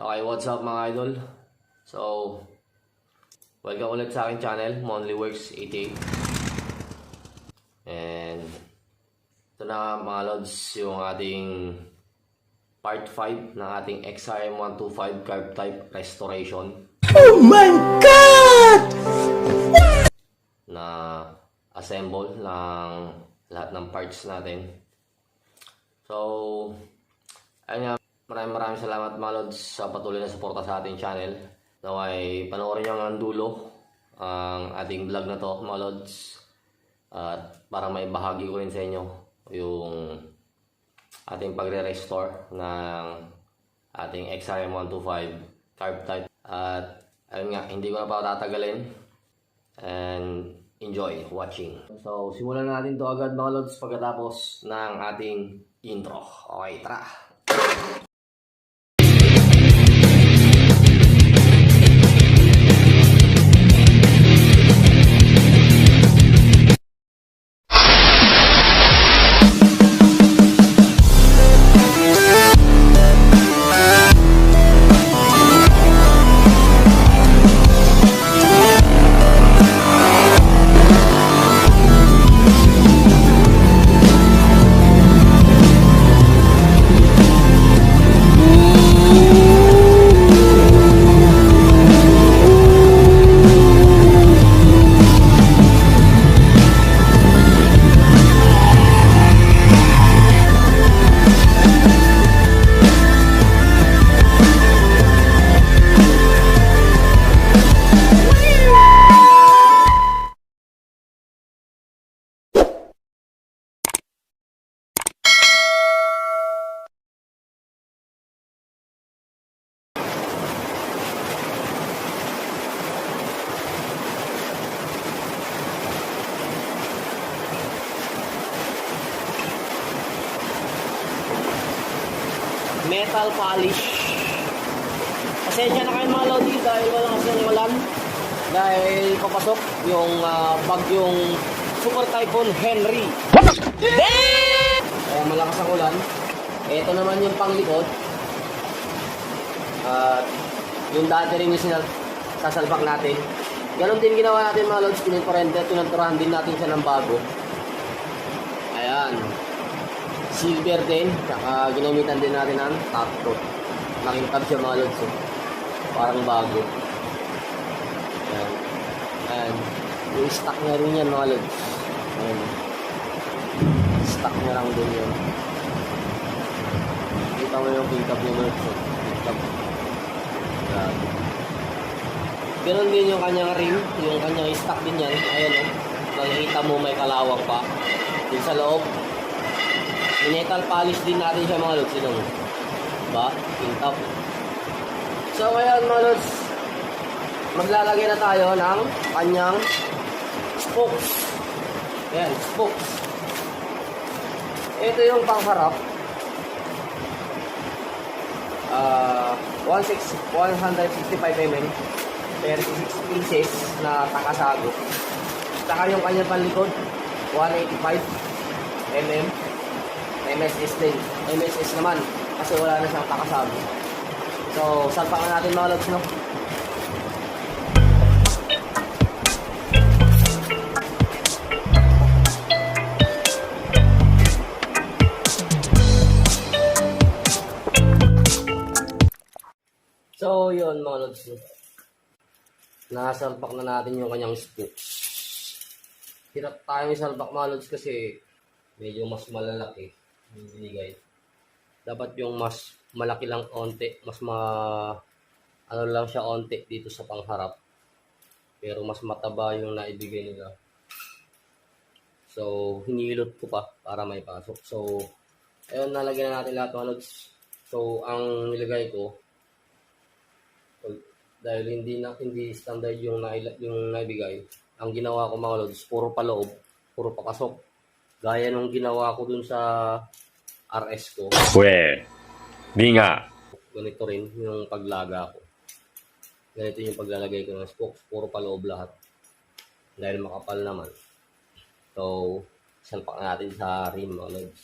Okay, what's up mga idol? So, welcome ulit sa aking channel, Works 88. And ito na mga lods, yung ating part 5 ng ating XRM125 Carb type restoration. Oh my God! Na assemble ng lahat ng parts natin. So, ayun nga. Maraming salamat mga lods sa patuloy na suporta sa ating channel. Naway panoorin nyo hanggang dulo ang ating vlog na to mga lods. At para may bahagi ko rin sa inyo yung ating pagre-restore ng ating XRM125 Carb type. At ayun nga, hindi ko na pa tatagalin. And enjoy watching. So simulan natin to agad mga lods pagkatapos ng ating intro. Okay, tara! Metal polish. Pasensya na kayo mga lodi dahil walang kasing ulan. Dahil papasok yung bagyong Super Typhoon Henry. Kaya malakas ang ulan. Ito naman yung panglikod. At yung dati rin yung sasalpak natin. Ganon din ginawa natin mga lods. Tinuturahan din natin siya ng bago. Ayan. Silver din, saka ginamitan din natin ng top coat. Nakintab siya mga lods, parang bago. Ayan. Ayan. Yung stock na rin yan mga lods. Ayan. Stock na lang din yun. Kita mo yung kinkab niya mga lods. Kinkab. Ayan. Ganon din yung kanyang rim, yung kanyang stock din yan. Ayan o. Makikita mo may kalawang pa. Yung sa loob. Metal polish din natin siya mga lods. Yun, diba? Kinkap. So ngayon mga lods, maglalagay na tayo ng kanyang spokes. Ayan, spokes. Ito yung pangharap. 165 mm 36 pieces na takasago. Saka yung kanyang panlikod 185 mm MSS din. MSS naman kasi wala na siyang takasago. So salpakan natin mga lods, no? So yun mga lods, no? Nasalpak na natin yung kanyang spokes. Hirap tayong isalpak mga lods kasi medyo mas malalaki yung binigay. Dapat yung mas malaki lang onte, ano lang siya onte dito sa pangharap. Pero mas mataba yung naibigay nila. So hinilot ko pa para may pasok. So ayun, nalagyan na natin lahat mga lods. So ang nilagay ko, dahil hindi standard yung naibigay, ang ginawa ko mga lods, puro paloob, puro pakasok. Gaya nung ginawa ko dun sa RS ko. Pwe, di nga. Ganito rin yung paglaga ko. Ganito yung paglalagay ko ng spokes. Puro paloob lahat. Dahil makapal naman. So, salpak natin sa rim mga lods.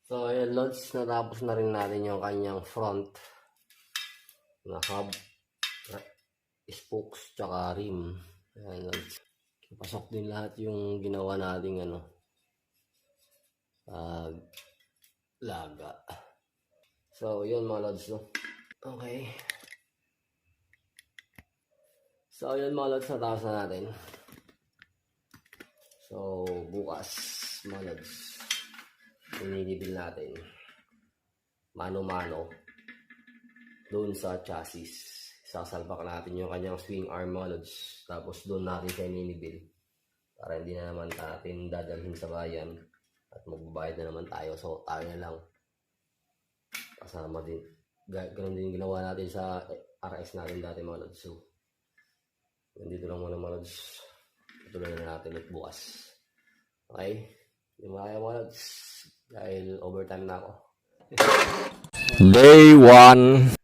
So, ayan, lods, natapos na rin natin yung kanyang front na hub, spokes, tsaka rim. Ayan, lods. Pasok din lahat yung ginawa nating laga. So, yun mga lods, no? Okay. So, yun mga lods, natapos na natin. So, bukas, mga lods, inidibil natin mano-mano doon sa chassis. Sasalpak natin yung kanyang swing arm, mga lods. Tapos doon natin siya inidibil para hindi na naman natin dadalhin sa bayan at magbabayad na naman tayo. So, tayo na lang kasama din. Ganun din ginawa natin sa RS natin dati, mga lods. So, nandito lang muna, mga lods. Tuloy na natin ulit bukas. Okay? Hindi mo kaya, mga lods, dahil overtime na ako. Day 1.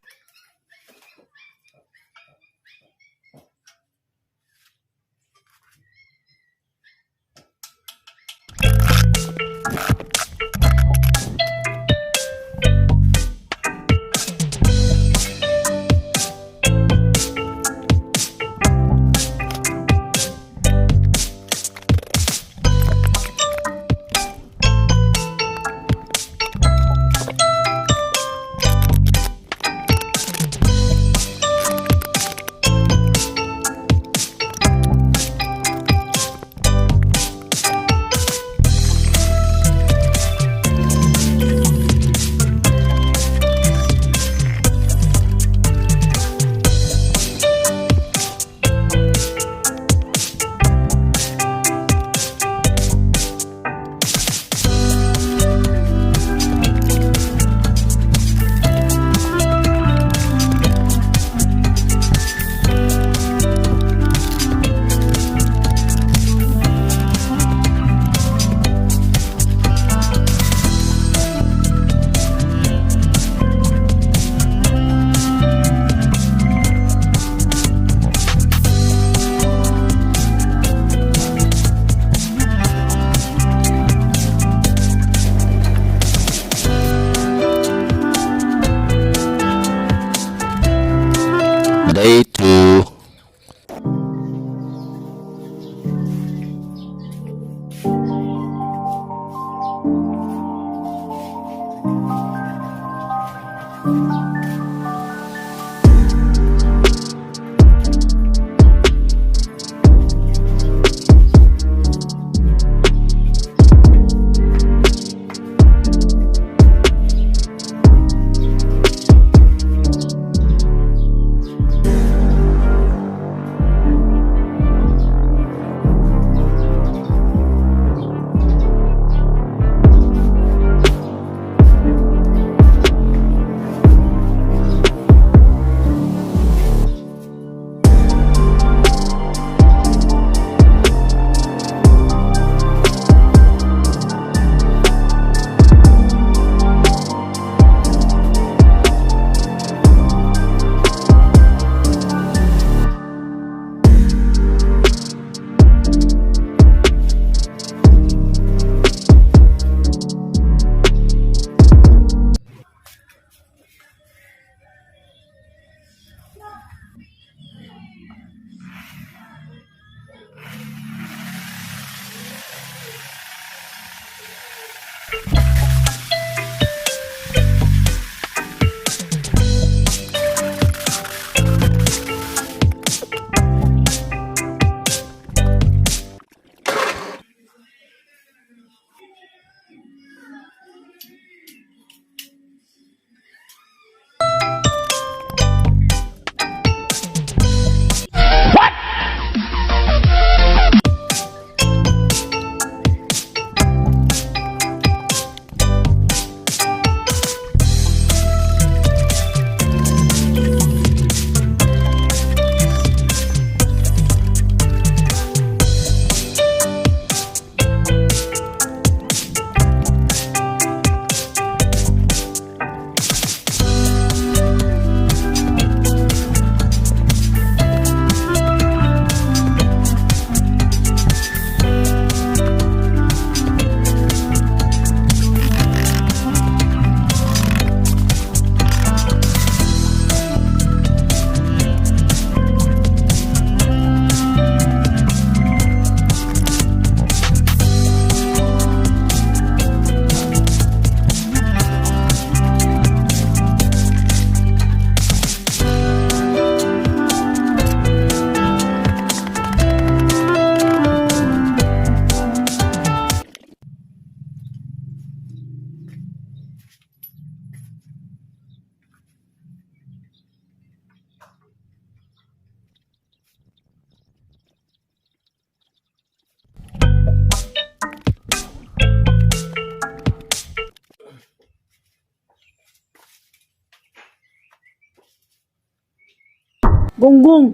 gonggong.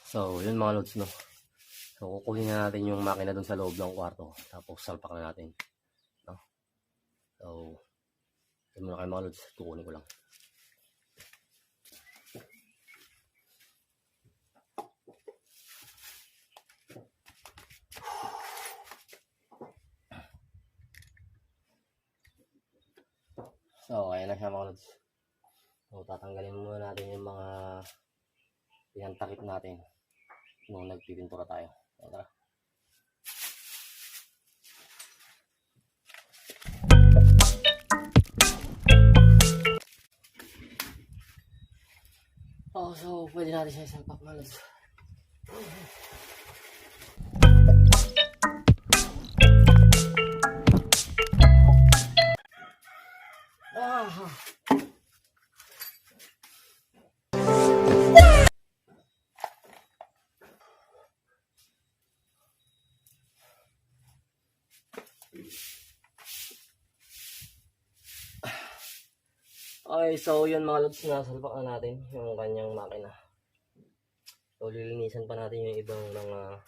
So, yun mga lods, no? So, kukunin na natin yung makina dun sa loob ng kwarto. Tapos, salpak na natin. No? So, yun muna kayo mga lods. Kukunin ko lang. So, ayan na siya mga lods. So, tatanggalin muna natin yung mga pinantakip natin nung nagpipintura tayo. So, tara. Oh, so pwede natin siya isang pack mga lods. Okay, so yun mga lods, nasalpak na natin yung kanyang makina. So lilinisan pa natin yung ibang mga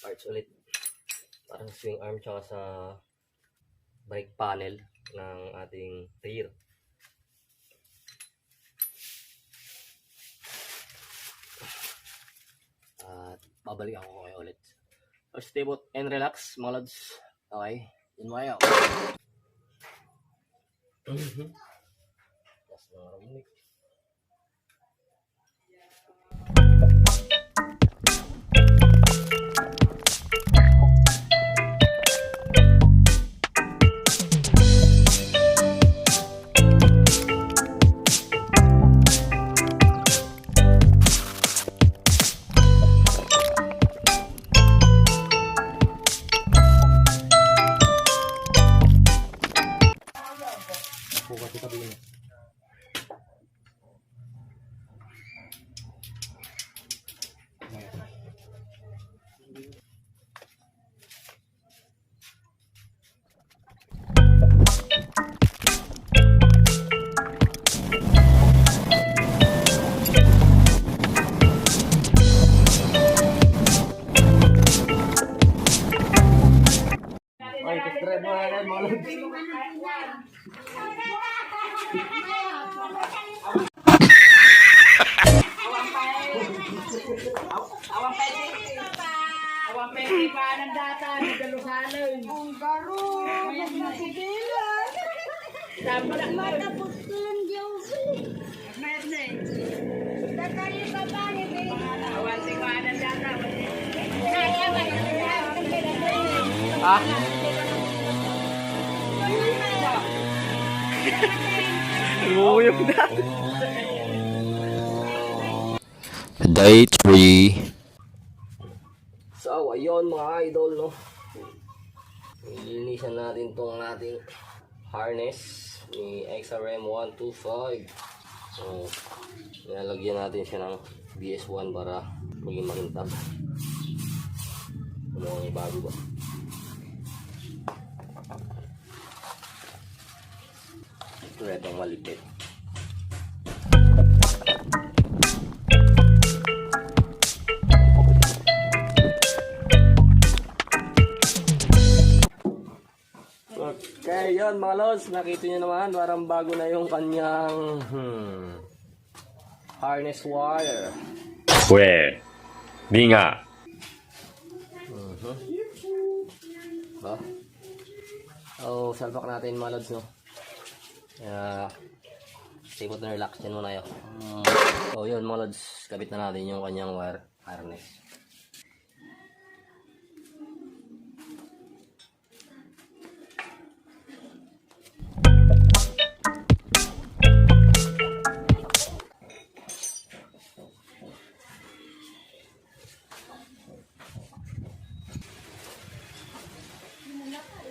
parts ulit. Parang swing arm tsaka sa brake panel ng ating rear. At babalik ako kayo ulit. So stay put and relax mga lods. Okay, yun mga yaw. Tapos mga ramik. Bukas ito din. Ay, test drive mo na mga lods. Awang pwede pa ng data, nagalusalan. Ang garo, magmasigilan. Tama na matapos ko lang yung mayat na eh. Tatali pa ba ni Baby? Awang pwede pa ng data. Kaya ba? Ah? Lumuyog na. Day 3. So, ayun mga idol, no? Nilinisan natin itong ating harness ni XRM 125. So, nilalagyan natin siya ng BS1 para maging makintab. Ano ang bago ba? Ito rin itong malipit. Okay, yun mga lods, nakita nyo naman, parang bago na yung kanyang harness wire. 喂，你啊， Ba? So, salpak natin mga lods, no? Stay put and relax yan muna yun. So, yun mga lods, kabit na natin yung kanyang wire harness.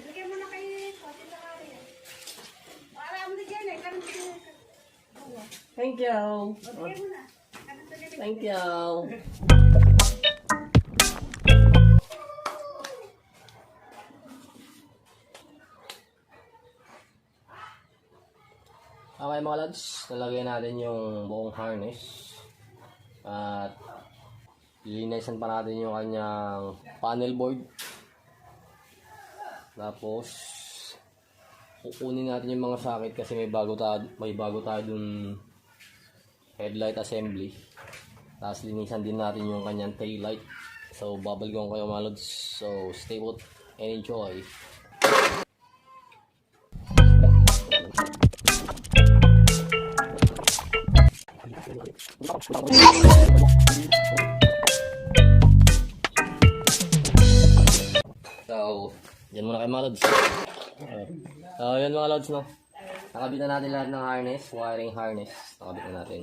Bigyan mo na kayo. Para mo na dyan eh. Thank you. Thank you. Okay mga lads, nalagay natin yung buong harness. At lilinisan pa natin yung kanyang panel board. Tapos kukunin natin yung mga socket kasi may bago tayo dun headlight assembly. Tapos linisan din natin yung kanyang tail light. So babalikan ko kayo mga lods. So stay put and enjoy. So yan muna kayo mga lods. So yan mga lods, no, nakabit na natin lahat ng harness, wiring harness, nakabit na natin.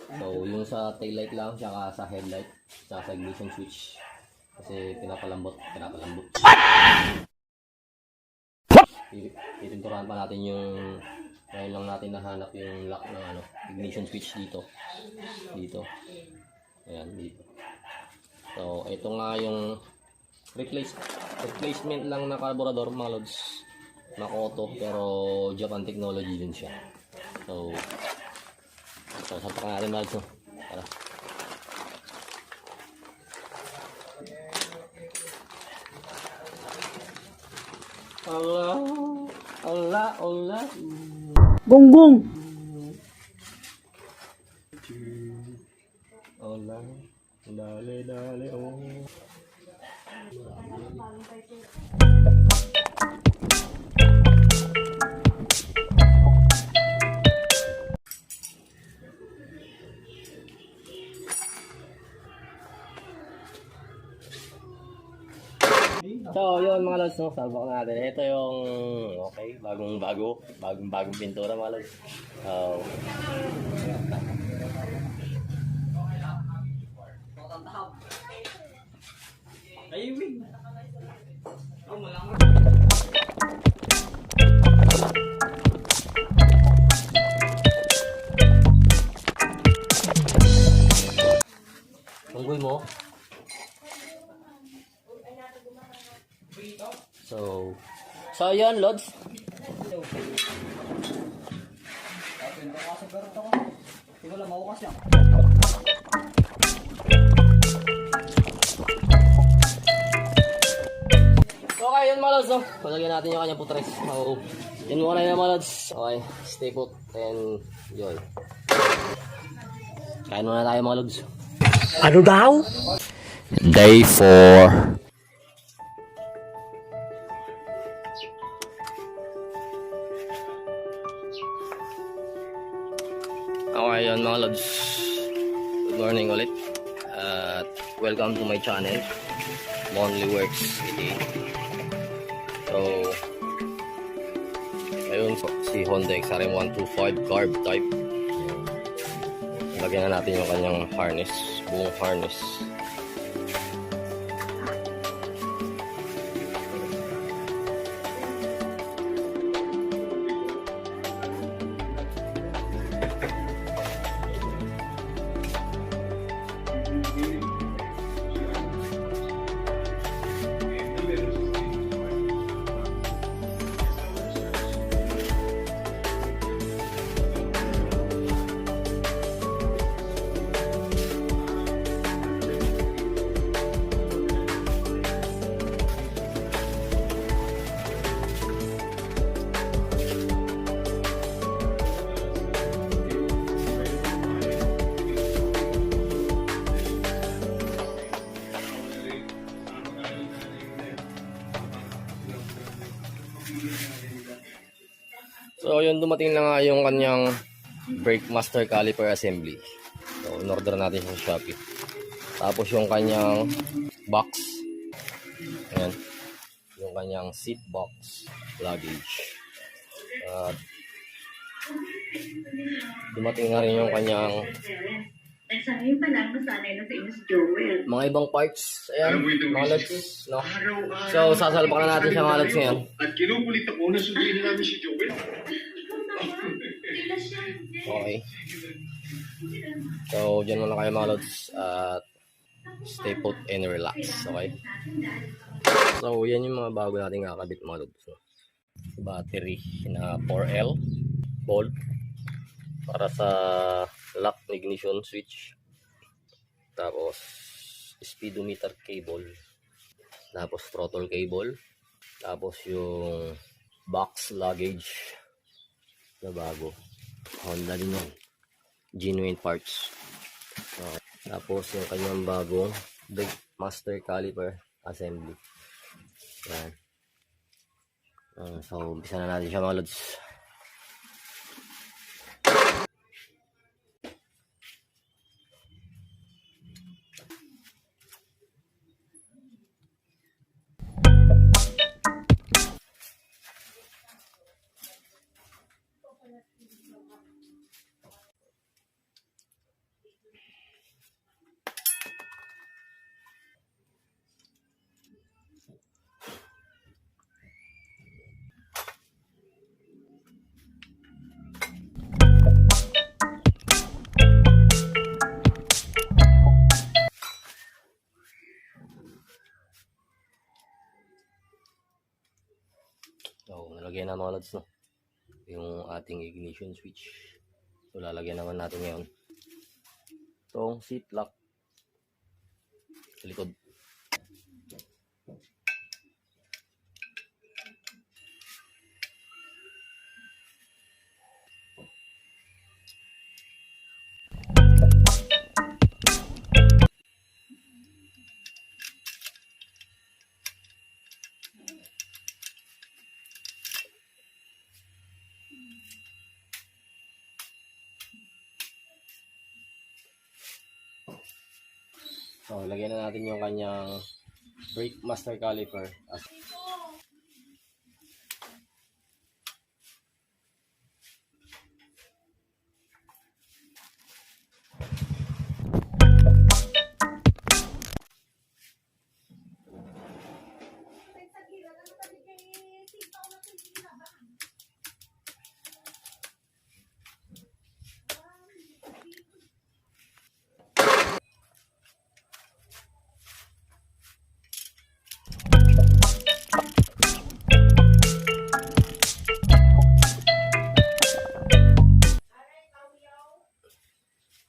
So yung sa tail light lang, tsaka sa headlight, tsaka sa ignition switch. Kasi pinapalambot. Pipinturahan pa natin yung, ngayon lang natin nahanap yung lock ng ignition switch dito. Ayan, dito. So ito nga yung replacement lang na carburetor mga lods, na Koto, pero Japan technology din siya. So sapakan natin mga lods, no? Tara. Allah. Gonggong. Allah. Dale, oh. So, yun mga lods, no, sabak natin. Ito yung, okay, bagong pintura mga lods. So, tungguin mo. So yun, lods. Okay, yun mga lods, no? Palagyan natin yung kanyang putres. So, yun muna yun mga lods. Okay, stay put and enjoy. Kain muna tayo mga lods. Ano daw? Day 4. Okay, yun mga lods. Good morning ulit. At welcome to my channel, Monthly Works. So, ayun po, si Honda XRM 125 Carb type. Lagyan na natin yung kanyang harness, buong harness. So yun, dumating na nga yung kanyang brake master caliper assembly. So in-order natin sa Shopee. Tapos yung kanyang box. Ayan. Yung kanyang seat box luggage. At dumating na rin yung kanyang Sa ngayon pa lang, nasanay na sa inyo si Joel. mga ibang parts. Ayan, mga lods, no? So sasalpak na natin siya mga lods ngayon. At kinukulit ako na sunduin namin si Joel. Okay. So, dyan muna kayo mga lods at stay put and relax, okay? So, yan yung mga bago nating kakabit mga lods. Battery na 4L volt para sa lock ignition switch. Tapos, speedometer cable. Tapos, throttle cable. Tapos, yung box luggage na bago. Honda din yan. Genuine parts. Okay. Tapos yung kanyang bagong brake master caliper assembly. Yan. So, umpisa na natin siya mga lods. So, nalagyan na mga lods, no? Yung ating ignition switch. So, lalagyan naman natin ngayon itong seat lock sa likod. So, lagyan na natin yung kanyang brake master caliper.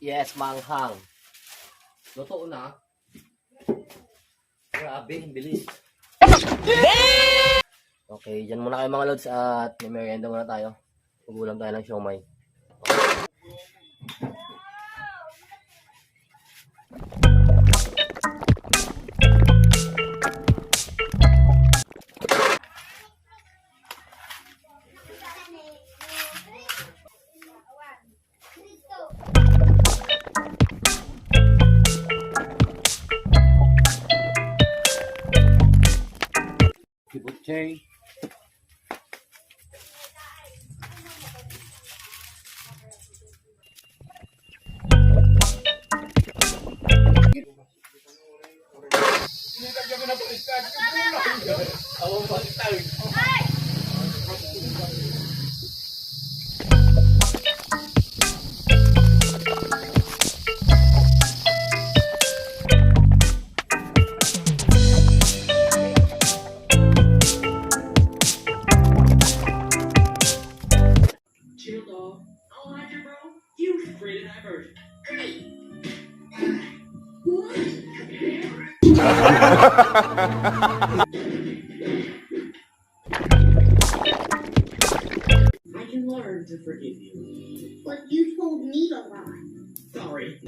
Yes, manghang. Totoo na. Grabe, bilis. Okay, dyan muna kayo mga lods at may merienda muna tayo. Magulam tayo ng siomay. Kibutche. I can learn to forgive you. But you told me to lie. Sorry.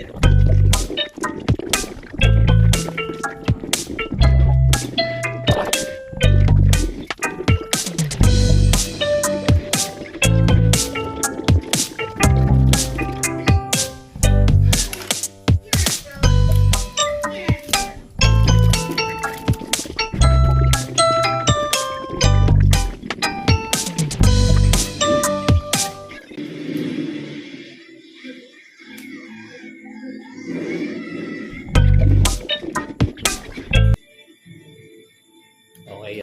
Okay.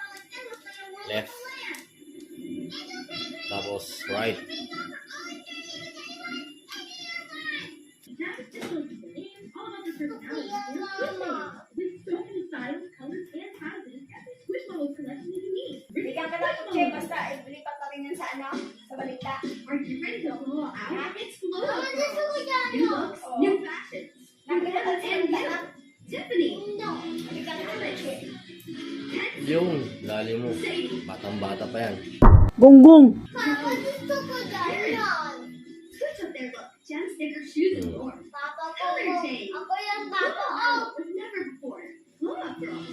Left. Tapos right. kotse, basta ilipat pa rin yan sa ano, sa balita. Are you ready to blow out? It's blow Mama, out. gusto ko yan. New looks, new fashions. Nakilala sa And balita. Tiffany. No. Nakilala sa kotse. Yung lalim mo. Batang-bata pa yan. Papa, gusto ko ganyan. Switch up their look. Gem sticker shoes and more. Papa ko, Color change. ako yung papa ko. Wow, but never before. Blow up girls.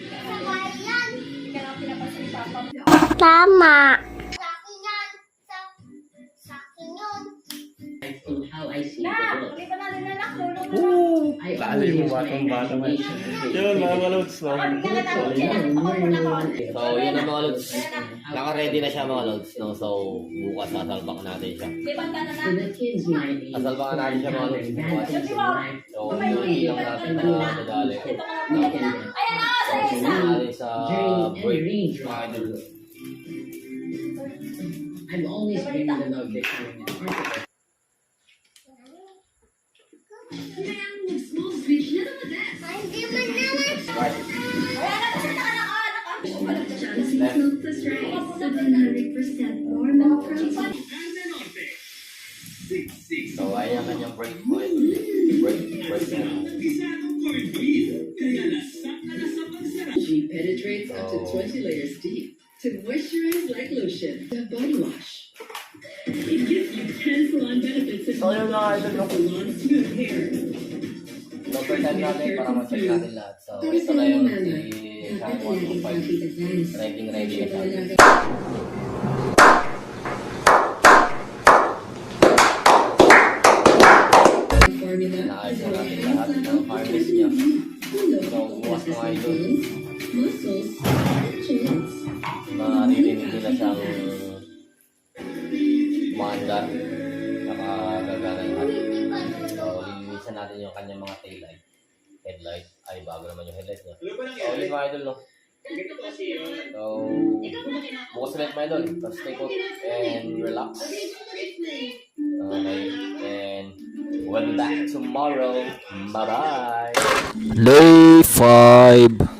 Sabay yan. Hindi ka lang pinapasa ni Papa. Tama. Sa akin yan. Sa akin yun. In how I see Na, the world. hindi pa natin anak. Lulong mo. I Lalim mo, batang-bata pa. Yun, mga malods, no? Hindi ka natapos yan. Ako muna ko. So, yun ang mga lods. Naka-ready na siya mga lods, no? So, bukas sasalbak natin siya. Lipat ka na na. In the kids' mind, Sasalbakan natin siya mga lods. Bukas. things in life. So, hindi lang natin na madali. Ayan na, sa isa. Natin sa break. Mga idol. I've always been in the love becoming an architect. Small speech, none of that. Hindi man naman. Right. Ayan na, kasi naka. Jealousy milk plus rice, 700% more milk protein. So, ayan ang kanyang break. Break na. She penetrates up to 20 layers deep to moisturize like lotion. The body wash. It gives you 10 salon benefits and So, yun mga idol, no? salon smooth hair. So, first time natin para ma-check natin lahat. So, ito na yung Shine 125. Ready na siya. Formula. Naayos na natin lahat ng harness niya. So, bukas mga idol. Muscles and joints. Maririnig nila siyang maandar. Nakagagana yung hat. So, lilinisan natin yung kanyang mga taillight. Headlight. Ay, bago naman yung headlight niya. So, yun mga idol, no? So, bukas ulit mga idol. Tapos take out and relax. Okay. And we'll be back tomorrow. Bye-bye! Day 5.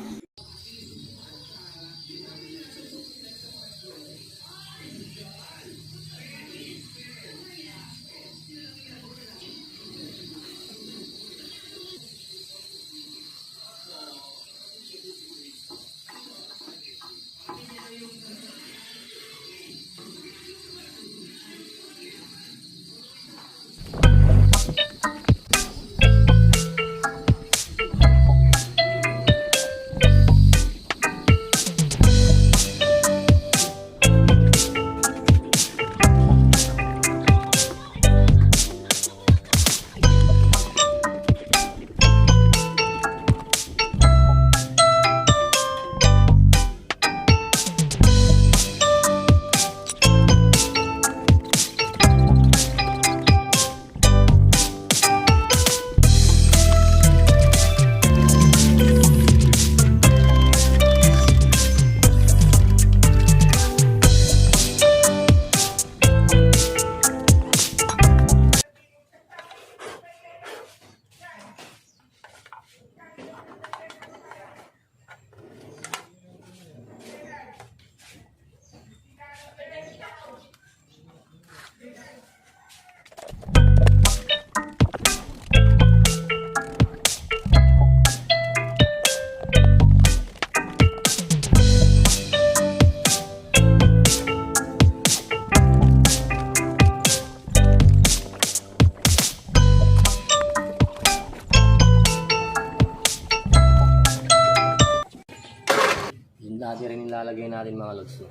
Yung dati rin nilalagay natin mga lods. No?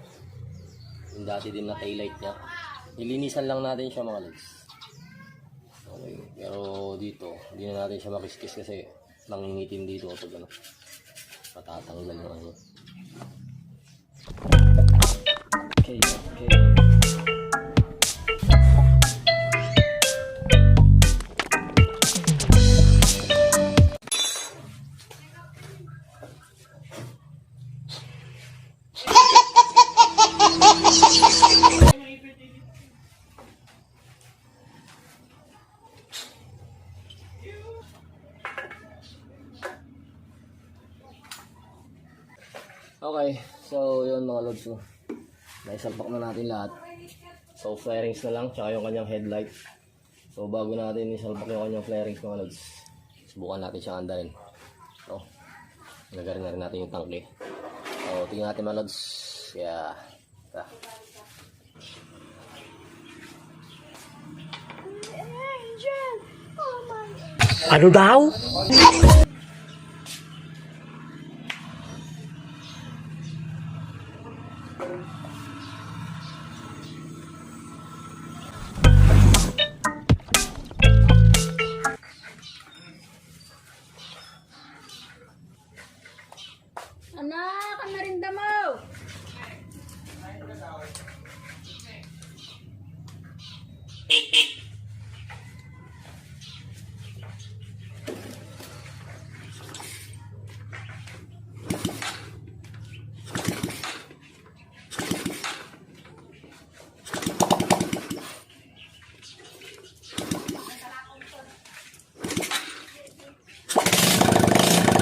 Yung dati din na taillight niya. Nilinisan lang natin siya mga lods. Okay. Pero dito, hindi na natin siya makiskis kasi nangingitim dito kapag ano. Patatanggal yung ano. Okay, okay. Okay, so yun mga lods. Naisalpak na natin lahat. So flarings na lang, tsaka yung kanyang headlight. So bago natin isalpak yung kanyang flarings mga lods, subukan natin siyang andarin. So, nagarin na rin natin yung tangke. So tingnan natin mga lods. Yeah. Ano daw? Anak, ang narinda mo!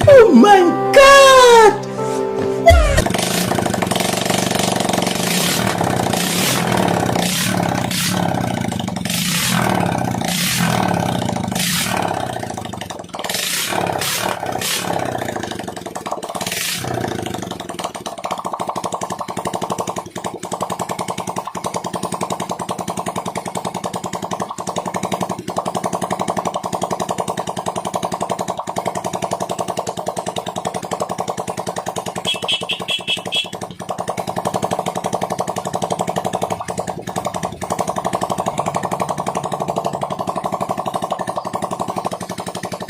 Oh my God!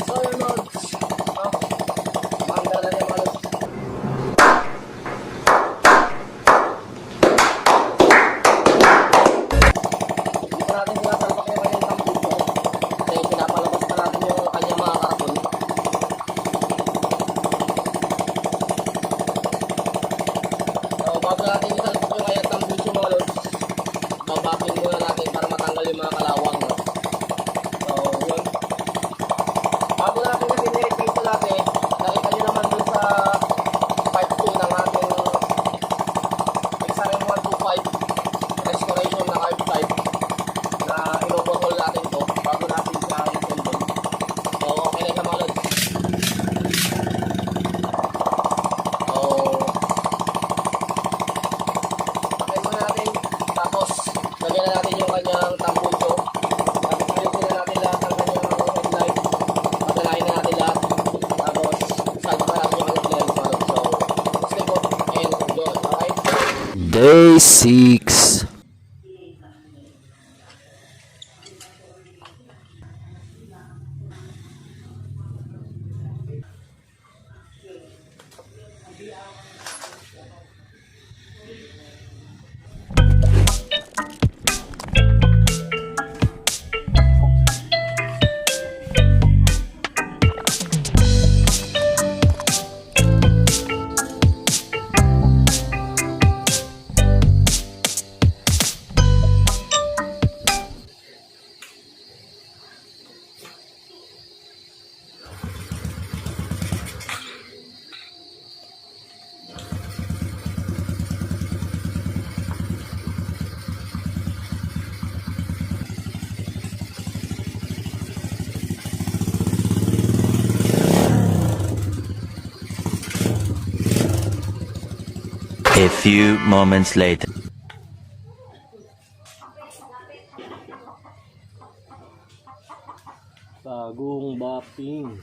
So yun mga lods. Maandar na rin mga lods. Dito natin sinasalpak yung kanyang tampuso. Kasi pinapalabas pa natin yung kanyang mga karton. So bago natin isalpak yung kanyang tampuso mga lods, babakin muna natin para matanggal yung mga kalawang. So yun. Bago natin kasi nirepaint natin, nakita nyo naman dun sa part 2 ng ating XRM 125 restoration na carb type na inobotol natin to bago natin siya i-tendon. So okay na siya mga lods. So pakin muna natin, tapos lagyan na natin yung kanyang tambucho. Tapos nilitin na natin lahat ng kanyang headlight. Pagalain na natin lahat. Tapos salpa na natin yung kanyang flares mga lods. So stay put and enjoy. Okay? Day 6. A few moments later. Bagong bapping.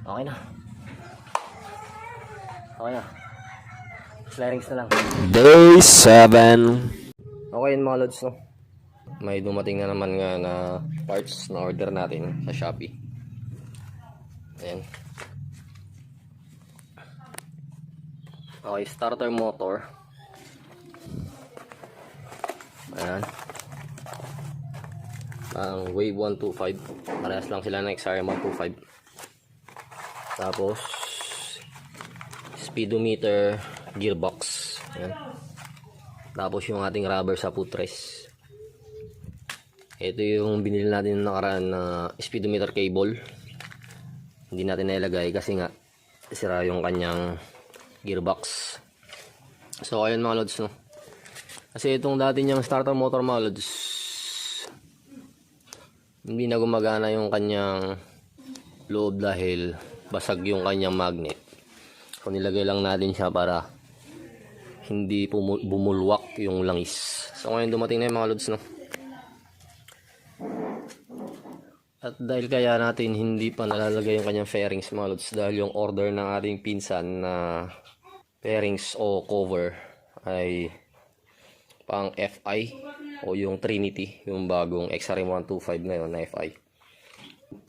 Okay na. Okay na. Flarings na lang. Day 7. Okay yun mga lods, no? may dumating na naman nga na parts na order natin sa Shopee. Ayan. Okay, starter motor. Ayan. Ang Wave 125. Parehas lang sila ng XRM 125. Tapos speedometer gearbox. Ayan. Tapos yung ating rubber sa footrest. Ito yung binili natin ng nakaraan na speedometer cable. Hindi natin nailagay kasi nga sira yung kanyang gearbox. So ayun mga lods, no. Kasi itong dati niyang starter motor mga lods, hindi na gumagana yung kanyang loob dahil basag yung kanyang magnet. So nilagay lang natin siya para hindi bumulwak yung langis. So ngayon dumating na yung mga lods, no. At dahil kaya natin hindi pa nalalagay yung kanyang fairings mga lods, dahil yung order ng ating pinsan na fairings o cover ay pang FI o yung Trinity, yung bagong XRM 125 ngayon na FI.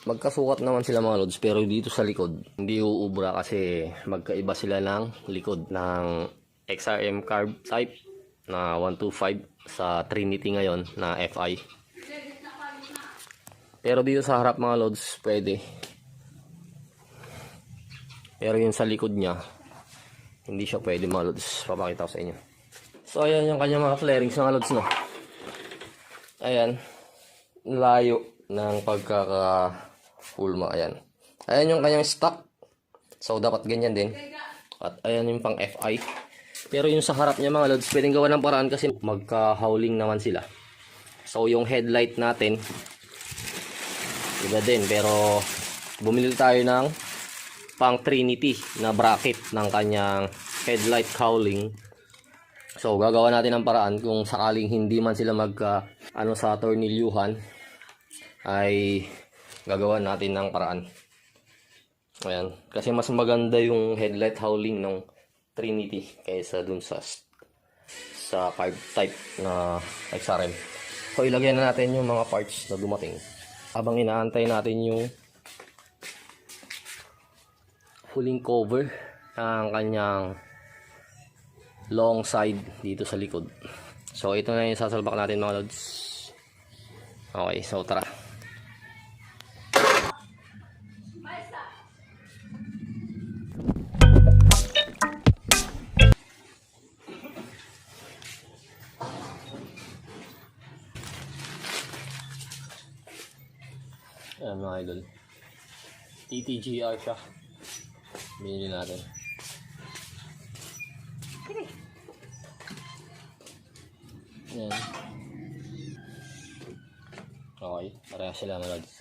Magkasukat naman sila mga lods, pero dito sa likod hindi uubra kasi magkaiba sila ng likod ng XRM Carb type na 125 sa Trinity ngayon na FI. Pero dito sa harap mga lods pwede, pero yun sa likod niya hindi siya pwede mga lods. Papakita ko sa inyo. So ayan yung kanyang mga flarings mga lods, no. Ayan, layo ng pagkaka-pulma. Ayan yung kanyang stock. So dapat ganyan din. At ayan yung pang FI. Pero yung sa harap niya mga lods, pwedeng gawa ng paraan kasi magka-howling naman sila. So yung headlight natin iba din, pero bumili tayo ng pang Trinity na bracket ng kanyang headlight cowling. So gagawa natin ng paraan kung sakaling hindi man sila magka sa tornilyuhan, ay gagawa natin ng paraan. Ayan, kasi mas maganda yung headlight howling ng Trinity kaysa dun sa Carb type na XRM. So ilagay na natin yung mga parts na dumating habang inaantay natin yung huling cover ng kanyang long side dito sa likod. So ito na yung sasalbak natin mga lods. Okay, so tara. Ayan mga idol, TTGR siya, binili natin. Ayan. Okay, parehas sila mga lods.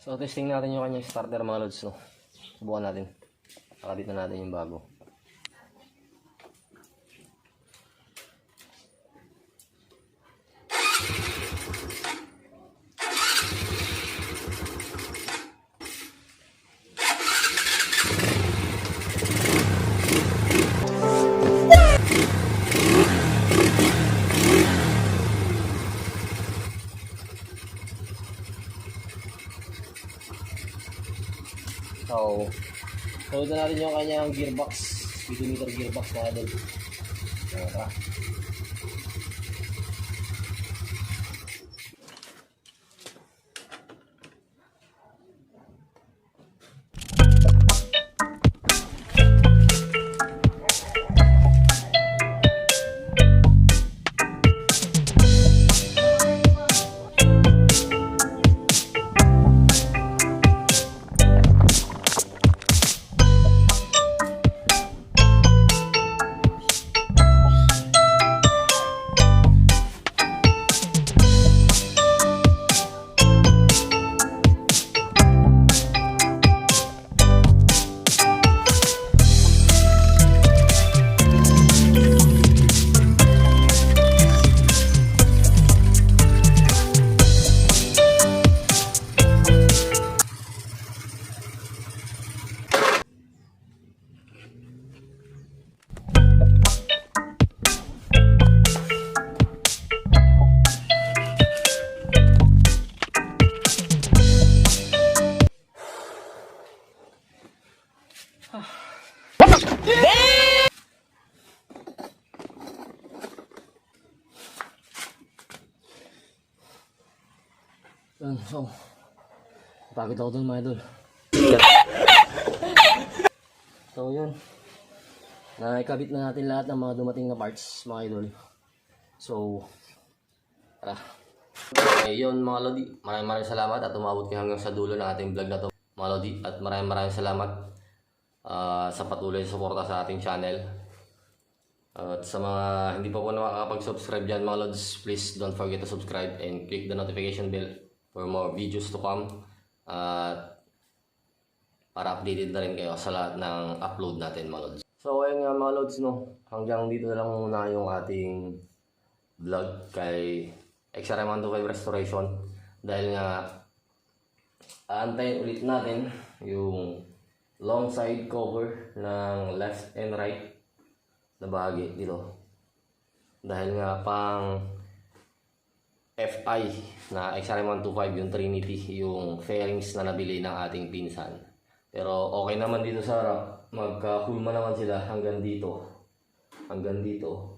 So testing natin yung kanyang starter mga lods, no. Subukan natin. Pakabit na natin yung bago. So, sunod na natin yung kanyang gearbox, speedometer gearbox mga idol. Tara. So, pagod ako dun mga idol. So yun, naikabit na natin lahat ng mga dumating na parts mga idol. So, tara. Okay, yun mga lodi, maraming salamat at umabot kayo hanggang sa dulo ng ating vlog na to mga lodi. At maraming salamat sa patuloy na suporta sa ating channel. At sa mga hindi pa po nakakapag-subscribe dyan mga lods, please don't forget to subscribe and click the notification bell for more videos to come. Para updated na rin kayo sa lahat ng upload natin mga lods. So ayun nga mga lods, no, hanggang dito na lang muna yung ating vlog kay XRM125 Restoration. Dahil nga aantayin ulit natin yung long side cover ng left and right na bahagi dito. Dahil nga pang FI na XRM125 yung Trinity, yung fairings na nabili ng ating pinsan. Pero okay naman dito sa harap, magkakulma naman sila hanggang dito. Hanggang dito.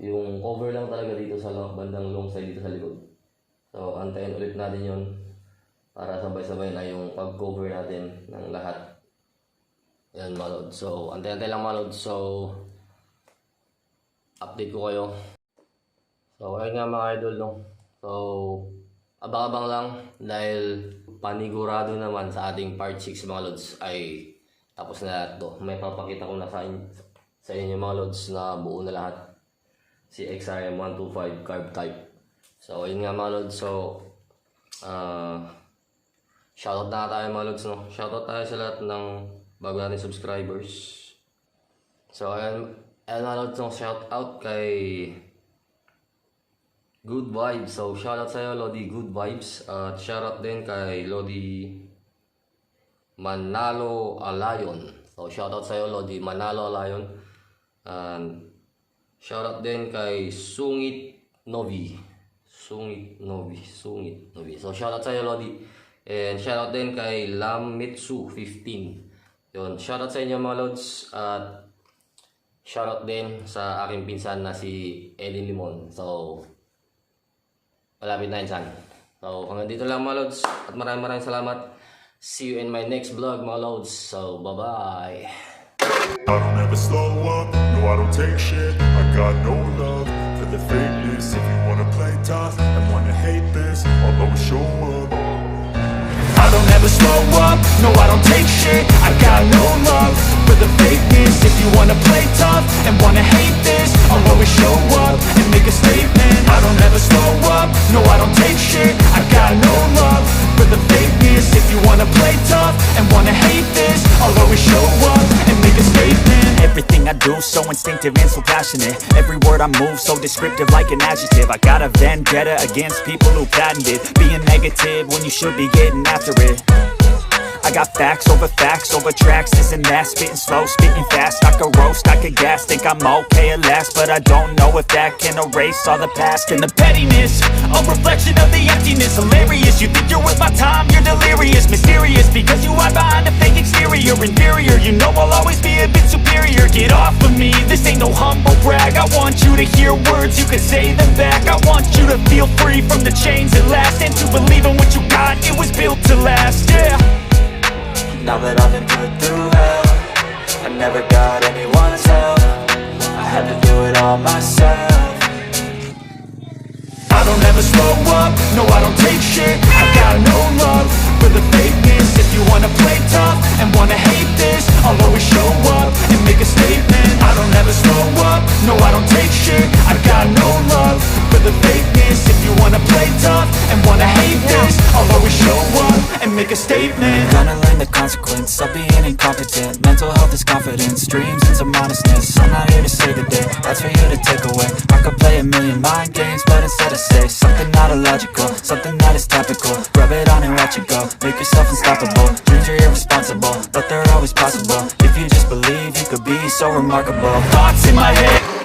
Yung cover lang talaga dito sa bandang long side dito sa likod. So antayin ulit natin yun para sabay-sabay na yung pag-cover natin ng lahat. Yan mga lods. So antayin lang mga lods. So update ko kayo. So ayun nga mga idol, no. So abang-abang lang dahil panigurado naman sa ating part 6 mga lods ay tapos na lahat to. May papakita ko na sa inyo mga lods na buo na lahat si XRM125 carb type. So ayun nga mga lods. So shoutout na tayo mga lods, no. Shoutout tayo sa lahat ng bago natin subscribers. So ayun mga lods, no. Shoutout kay Good Vibes. So shoutout sa'yo Lodi Good Vibes. At shoutout din kay Lodi Manalo Alayon. So shoutout sa'yo Lodi Manalo Alayon. And shoutout din kay Sungit Novi. Sungit Novi. So shoutout sa'yo Lodi. And shoutout din kay Lamitsu 15. Yun, shoutout sa inyo mga lods. At shoutout din sa aking pinsan na si Elin Limon. So malapit na insan. So hanggang dito lang mga lods. At maraming salamat. See you in my next vlog mga lods. So bye bye. I don't ever slow up, no I don't take shit. I got no love for the fakeness. If you wanna play tough and wanna hate this, I'll always show up. I don't ever slow up, no I don't take shit. I got no love for the fakeness. If you wanna play tough and wanna hate this, I'll always show up and make a statement. I don't ever slow up, no I don't take shit. I got no love for the fakeness. If you wanna play tough and wanna hate this, I'll always show up and make a statement. Everything I do so instinctive and so passionate. Every word I move so descriptive like an adjective. I got a vendetta against people who patented being negative when you should be getting after it. I got facts over tracks, this and that. Spitting slow, spitting fast. I could roast, I could gas. Think I'm okay at last, but I don't know if that can erase all the past. And the pettiness, a reflection of the emptiness. Hilarious, you think you're worth my time, you're delirious. Mysterious, because you hide behind a fake exterior. Inferior, you know I'll always be a bit superior. Get off of me, this ain't no humble brag. I want you to hear words, you can say them back. I want you to feel free from the chains at last, and to believe in what you got, it was built to last, yeah. Now that I've been put through hell, I never got anyone's help. I had to do it all myself. I don't ever slow up, no I don't take shit. I got no love for the fakeness. If you wanna play tough and wanna hate this, I'll always show up and make a statement. I don't ever slow up, no I don't take shit. I got no love for the fakeness. If you wanna play tough and wanna hate this, I'll always show up and make a statement. Gonna learn the consequence of being incompetent. Mental health is confidence, dreams and some honestness. I'm not here to save the day, that's for you to take away. I could play a million mind games, but instead I say something not illogical, something that is topical. Rub it on and watch it go, make yourself unstoppable. Dreams are irresponsible, but they're always possible. If you just believe, you could be so remarkable. Thoughts in my head